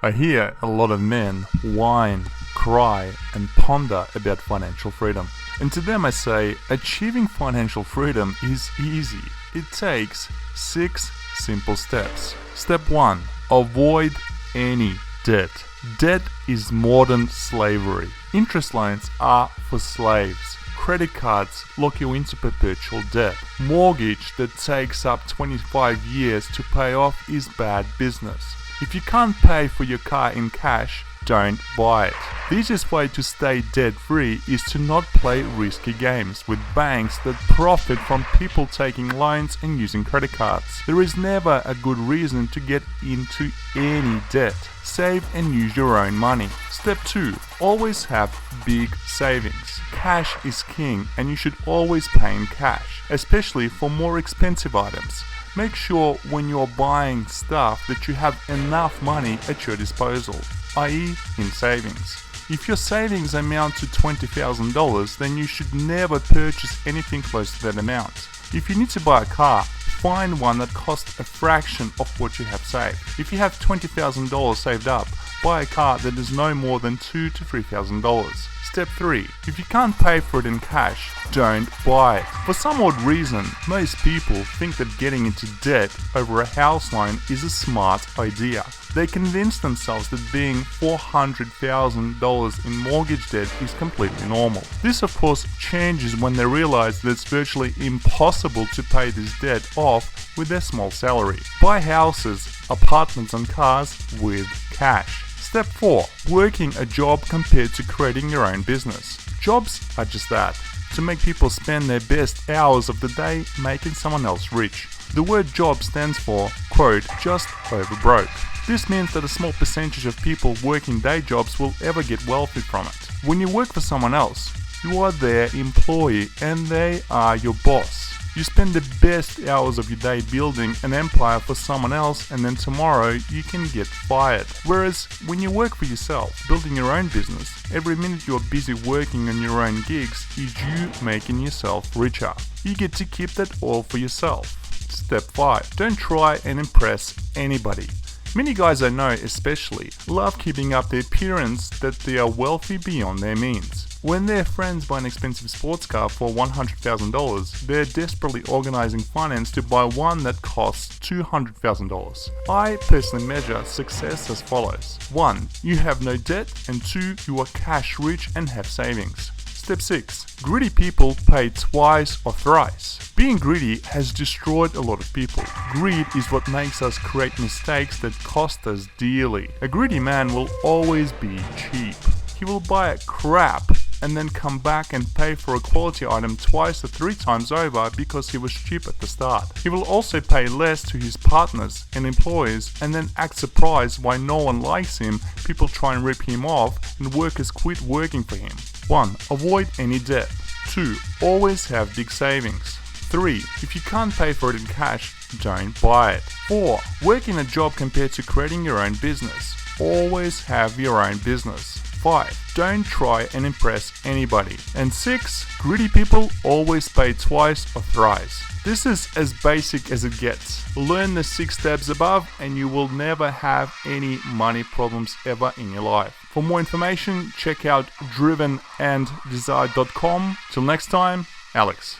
I hear a lot of men whine, cry, and ponder about financial freedom. And to them I say, achieving financial freedom is easy. It takes 6 simple steps. Step 1. Avoid any debt. Debt is modern slavery. Interest loans are for slaves. Credit cards lock you into perpetual debt. Mortgage that takes up 25 years to pay off is bad business. If you can't pay for your car in cash, don't buy it. The easiest way to stay debt-free is to not play risky games with banks that profit from people taking loans and using credit cards. There is never a good reason to get into any debt. Save and use your own money. Step 2. Always have big savings. Cash is king and you should always pay in cash, especially for more expensive items. Make sure when you're buying stuff that you have enough money at your disposal, i.e. in savings. If your savings amount to $20,000, then you should never purchase anything close to that amount. If you need to buy a car, find one that costs a fraction of what you have saved. If you have $20,000 saved up, buy a car that is no more than $2,000 to $3,000. Step 3. If you can't pay for it in cash, don't buy it. For some odd reason, most people think that getting into debt over a house loan is a smart idea. They convince themselves that being $400,000 in mortgage debt is completely normal. This of course changes when they realize that it's virtually impossible to pay this debt off with their small salary. Buy houses, apartments and cars with cash. Step 4. Working a job compared to creating your own business. Jobs are just that, to make people spend their best hours of the day making someone else rich. The word job stands for, quote, just over broke. This means that a small percentage of people working day jobs will ever get wealthy from it. When you work for someone else, you are their employee and they are your boss. You spend the best hours of your day building an empire for someone else and then tomorrow you can get fired. Whereas when you work for yourself, building your own business, every minute you are busy working on your own gigs is you making yourself richer. You get to keep that all for yourself. Step 5. Don't try and impress anybody. Many guys I know especially love keeping up the appearance that they are wealthy beyond their means. When their friends buy an expensive sports car for $100,000, they're desperately organizing finance to buy one that costs $200,000. I personally measure success as follows. 1. You have no debt, and 2. You are cash rich and have savings. Step 6. Greedy people pay twice or thrice. Being greedy has destroyed a lot of people. Greed is what makes us create mistakes that cost us dearly. A greedy man will always be cheap. He will buy a crap and then come back and pay for a quality item 2 or 3 times over because he was cheap at the start. He will also pay less to his partners and employees and then act surprised why no one likes him, people try and rip him off, and workers quit working for him. 1. Avoid any debt. 2. Always have big savings. 3. If you can't pay for it in cash, don't buy it. 4. Work in a job compared to creating your own business. Always have your own business. 5. Don't try and impress anybody. And 6. Greedy people always pay twice or thrice. This is as basic as it gets. Learn the 6 steps above and you will never have any money problems ever in your life. For more information, check out drivenanddesired.com. Till next time, Alex.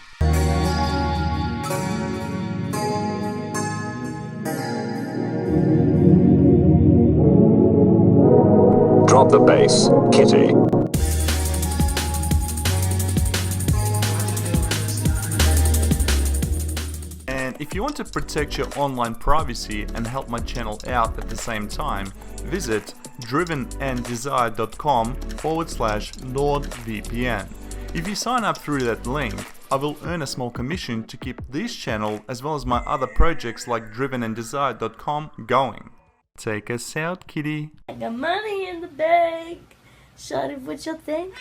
Drop the bass, Kitty. And if you want to protect your online privacy and help my channel out at the same time, visit drivenanddesired.com/NordVPN. If you sign up through that link, I will earn a small commission to keep this channel as well as my other projects like drivenanddesired.com going. Take us out, kitty. I got money in the bank. Shut it with your thing.